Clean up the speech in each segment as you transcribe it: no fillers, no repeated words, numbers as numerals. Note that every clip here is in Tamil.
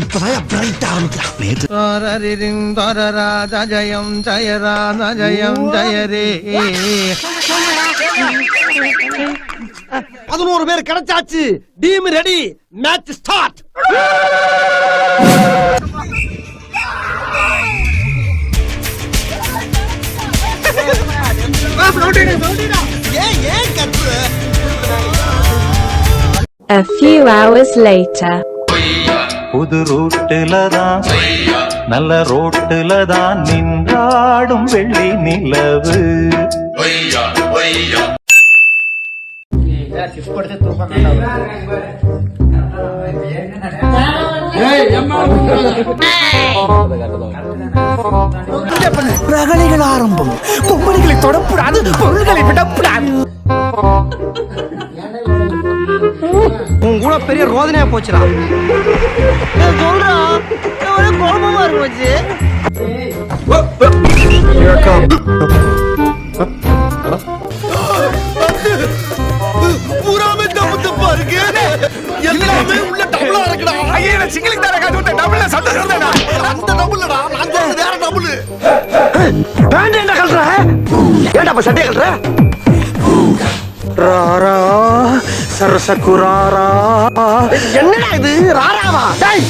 இப்பதான் பிரைட் ஆரம்பிக்கிறான். ஜயம் ஜயரான ஜயம் ஜயரே. 11 பேர் கிடைச்சாச்சு. Team ready. Match start. A few hours later. புது ரூட்டுல தான் நல்ல ரோட்டுல தான் நின்றாடும் வெள்ளி நிலவு. ரகளைகள் ஆரம்பம். பொம்பளைகளை தொடக்கூடாது, பொருள்களை விடக்கூடாது. உன் கூட பெரிய ரோதனையா போச்சுடா. சொல்றான் கோபமா இருக்கு வச்சு. பூராமே தப்பு தப்பா இருக்கு. எல்லாமே உள்ள டபுளா இருக்குடா. ஐயே நான் சிங்கிளுக்கு தான் காட்டு விட்டேன். டபுள்ல சத்தம் தானடா. அந்த டபுள்டா. நான் சொல்றது வேற டபுள். பேண்ட் என்ன கல்ற? ஏன்டா அப்ப சட்டை கல்ற? ராரா சரசகுராரா. என்னடா இது ராராவா? டேய்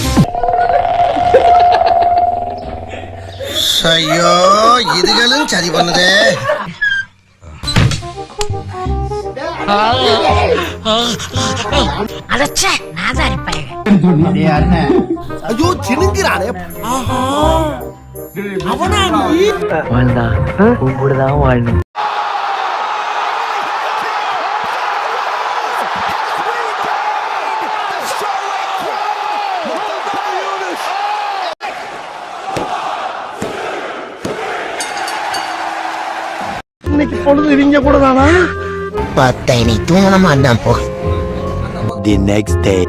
ஐயோ இதுகளும் சரி பண்ணுதே. அடச்சே நாதாரி பையன். ஐயோ சினுங்கிறானே. அவனா நீ வாழ்ந்தா உன் கூட தான் வாழணும். இன்னைக்கு பொழுது இவங்க கூட தானா? பத்தை நீ தூங்க மாட்டான் போ. The next day.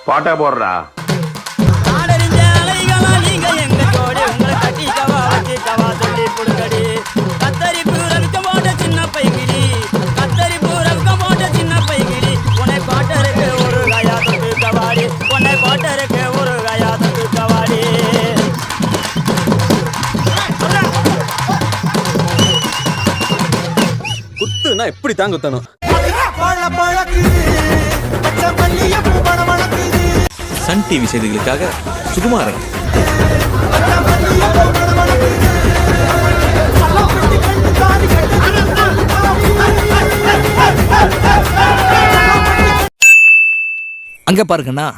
பாட்டா போடுறா. குத்துனா எப்படி தான் குத்தணும். சன் டிவி செய்திகளுக்காக சுகுமாரன். அங்க பாருங்கண்ணா.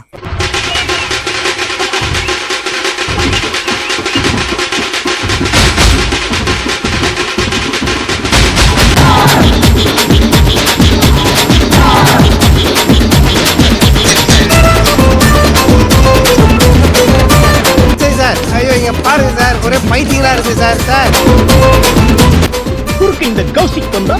பாருங்க சார், ஒரே பைத்தியங்களா இருக்கு சார். சார் குறுக்கு இந்த கௌசிக் வந்தா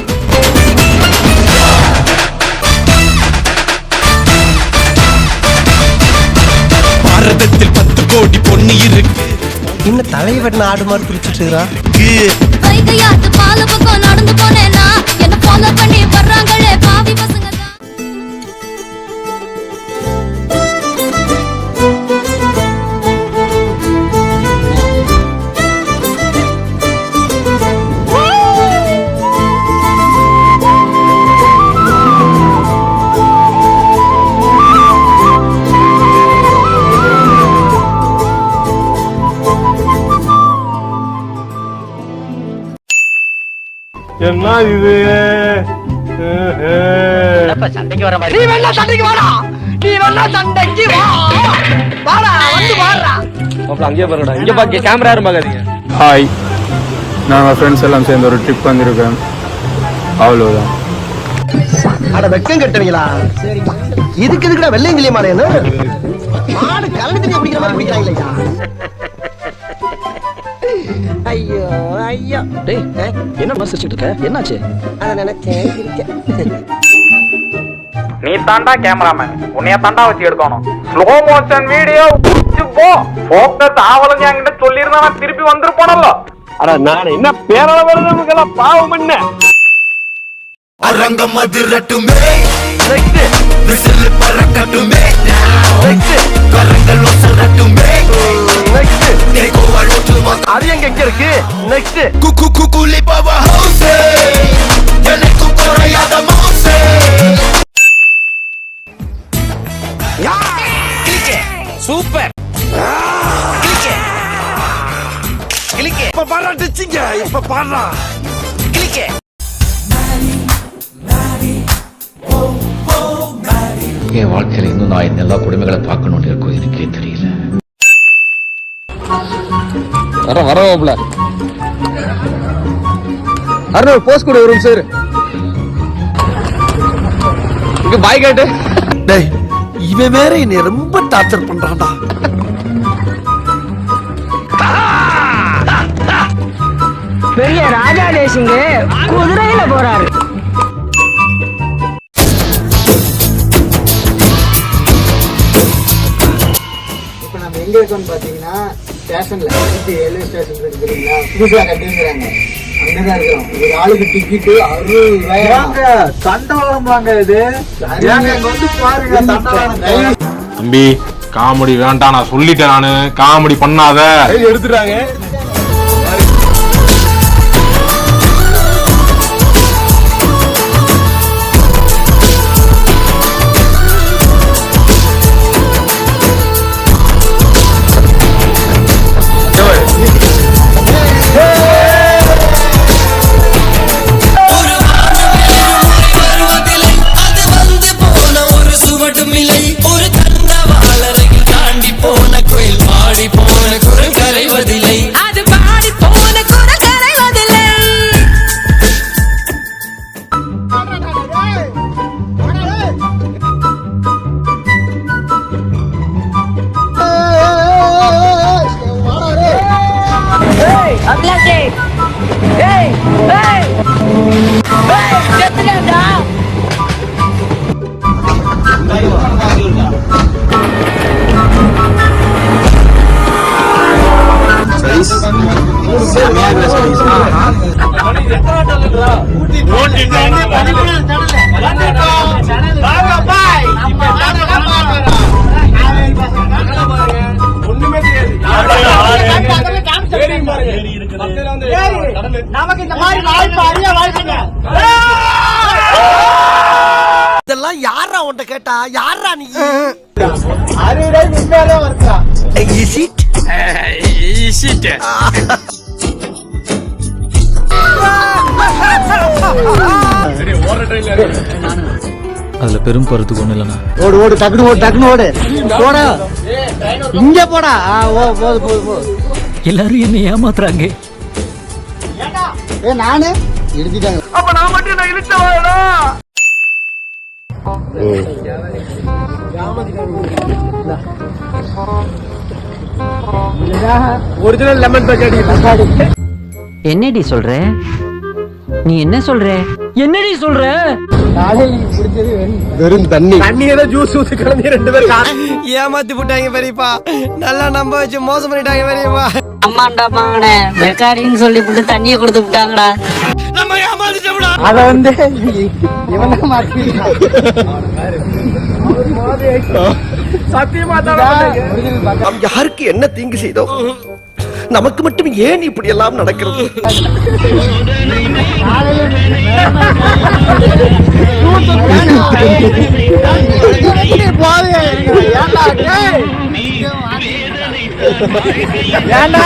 பாரதத்தில் 10 கோடி பொண்ணு இருக்கு. இன்னும் தலைவன் ஆடு மாதிரி பிடிச்சிட்டு இருக்கிறான். கைகையாத்து பால பக்கம் நடந்து போனேனா என்ன ஃபாலோ பண்ணி வர்றாங்களே பாவி பசங்க. என்ன இது? சண்டைக்கு வர மாதிரி. நீ வேணா சண்டைக்கு வாடா. நீ வேணா சண்டைக்கு வா. வாடா வந்து வாடா. அங்கேயே பாருங்கடா, இங்க பாக்க கேமரா யாரும் பாக்காதீங்க. ஹாய், நாங்கள் ஃப்ரெண்ட்ஸ் எல்லாம் சேர்ந்து ஒரு ட்ரிப் வந்திருக்கோம். அவ்வளோதான். அட வெக்கம் கட்டுவீங்களா? இதுக்கு எதுக்குடா வெள்ளையங்கிலிய மாறேன்னு மாடு கலந்து தண்ணி பிடிக்கிற மாதிரி பிடிக்கிறாங்களா? ஐயோ ஐயோ. டேய் என்ன மனசிச்சுட்டு இருக்க? என்னாச்சு? அத நினைச்சேன் இருக்கேன். நீ தாண்டா கேமராமேன், உன்னைய தாண்டா வச்சு எடுக்கணும். ஸ்லோ மோஷன் வீடியோ போ போக்கஸ் ஆவலங்க என்கிட்ட சொல்லியிருந்தா நான் திருப்பி வந்திருப்போனல்ல. அட நான் என்ன பேரளவுக்கெல்லாம் பாவம் என்ன? அரங்கம் அதிரட்டுமே, விசில் பறக்கட்டுமே, கரங்கள் ஒசரட்டுமே, அது எங்க இருக்கு? நெக்ஸ்ட் குலி பவா ஹவுஸ், எனக்கு குறையாத மவுஸ். சூப்பர். இப்ப பாடுறா டிச்சிங்க, இப்ப பாடுறா. என் வாழ்க்கையில் இன்னும் நான் இந்த எல்லா குடும்பங்களை பார்க்கணும்னு இருக்கும் எனக்கே தெரியல. வரவாப்ல அருண் போஸ்ட் கூட வரும் சார். இங்க பாய் கேட்டு. டேய் இவன் வேற என்னை ரொம்ப டார்ச்சர் பண்றான்டா. பெரிய ராஜா தேசிங்க குதிரையில போறாரு. இப்ப நம்ம எங்க இருக்கோம்னு பாத்தீங்கன்னா ஸ்டேஷன்ல ரயில்வே ஸ்டேஷன் இருக்கு தெரியுங்களா, புதுசா கட்டிங்கிறாங்க, அங்கதான் இருக்கிறோம். ஒரு ஆளுக்கு டிக்கெட்டு 60 ரூபாய். தண்டவாளம்பாங்க இது. வந்து பாருங்க தண்டவாளம். தம்பி காமெடி வேண்டாம், நான் சொல்லிட்டேன். நானு காமெடி பண்ணாத. எடுத்துட்டாங்க. ஒரு தண்டவாளரை தாண்டி போன கோயில் பாடி போன குரல் கரைவதில்லை. அது பாடி போன குரல் கரைவதில்லை. அப்லாசே ஏய் ஏய் ஏய் செத்துடா. நமக்கு இந்த மாதிரி வாய்ப்பு அறிய வாய்ப்புங்க. இதெல்லாம் யாரா உன்கிட்ட கேட்டா? யாரா நீ? 60 ரூபாய் உண்மையாலே வருதா? அதுல பெரும் போறதுக்கு ஒண்ணு இல்லைண்ணா. ஓடு ஓடு டக்குனு ஓடு டக்குனு ஓடு போடா. இங்க போடா. போது போது போது. எல்லாரும் என்ன ஏமாத்துறாங்க. நானு எடுத்துட்டாங்க. அப்ப நான் மட்டும் நான் இழுத்த வாடா. ஒரிஜினல் லெமன் பச்சடி. என்னடி சொல்ற? நீ என்ன சொல்ற? என்னடி சொல்ற? வெறும் தண்ணி. தண்ணியில ஜூஸ் ஊத்தி கலந்து 2 பேரும் ஏமாத்தி போட்டாங்க பெரியப்பா. நல்லா நம்ப வச்சு மோசம் பண்ணிட்டாங்க பெரியப்பா. அம்மாண்டா பாங்கனே மெக்கானிக்னு சொல்லி போட்டு தண்ணியை கொடுத்து விட்டாங்கடா. நம்ம ஏமாத்திட்டோம்டா. அத வந்து இவனா மாத்தி சத்தியமா நாம் யாருக்கு என்ன தீங்கு செய்தோம்? நமக்கு மட்டும் ஏன் இப்படி எல்லாம் நடக்கிறது? ஏண்டா